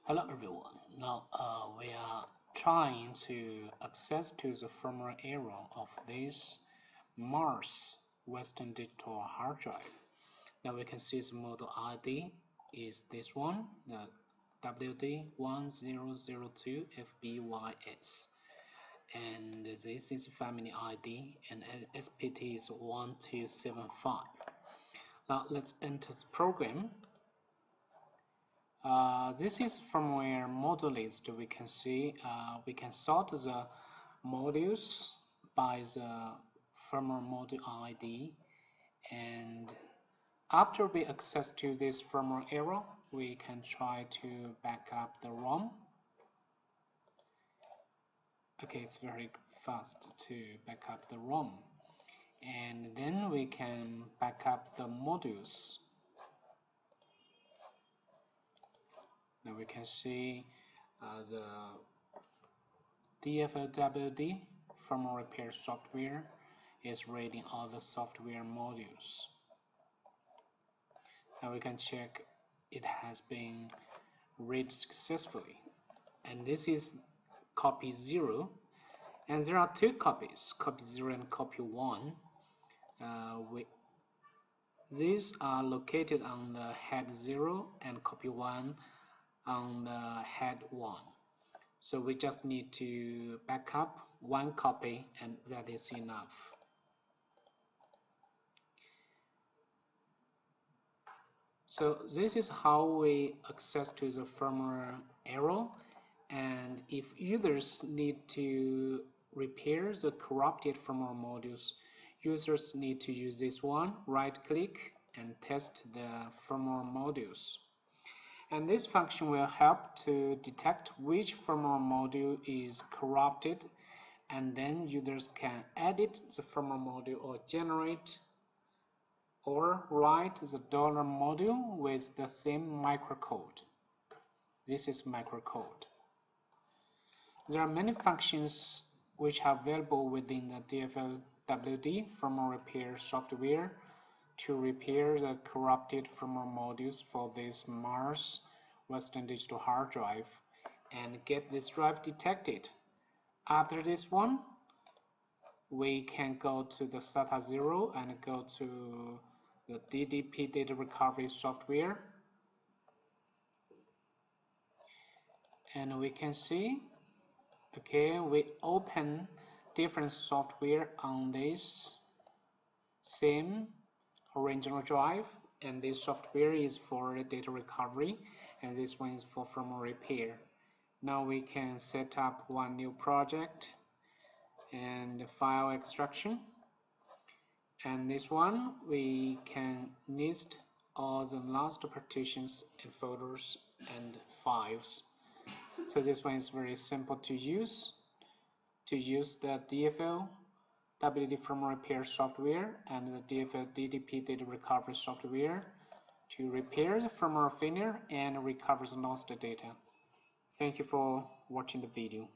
Hello everyone. Now we are trying to access to the firmware error of this Mars Western Digital hard drive. Now we can see the model ID is this one, the WD1002FBYS, and this is family ID, and SPT is 1275. Now let's enter the program. This is firmware module list. We can see we can sort the modules by the firmware module ID, and after we access to this firmware error, we can try to back up the ROM. Okay, it's very fast to back up the ROM, and then we can back up the modules. Now we can see the DFLWD firmware repair software is reading all the software modules. Now we can check it has been read successfully, and this is copy 0, and there are two copies, copy 0 and copy 1. These are located on the head 0 and copy 1 on the head 1. So we just need to back up one copy, and that is enough. So this is how we access to the firmware error, and if users need to repair the corrupted firmware modules, users need to use this one, right click and test the firmware modules. And this function will help to detect which firmware module is corrupted, and then users can edit the firmware module or generate or write the dollar module with the same microcode. This is microcode. There are many functions which are available within the DFLWD firmware repair software to repair the corrupted firmware modules for this Mars Western Digital hard drive and get this drive detected. After this one, we can go to the SATA 0 and go to the DDP data recovery software, and we can see, okay, we open different software on this same original drive, and this software is for data recovery and this one is for firmware repair. Now we can set up one new project and file extraction, and this one we can list all the last partitions and folders and files. So this one is very simple to use the DFL WD firmware repair software and the DFL DDP data recovery software to repair the firmware failure and recover the lost data. Thank you for watching the video.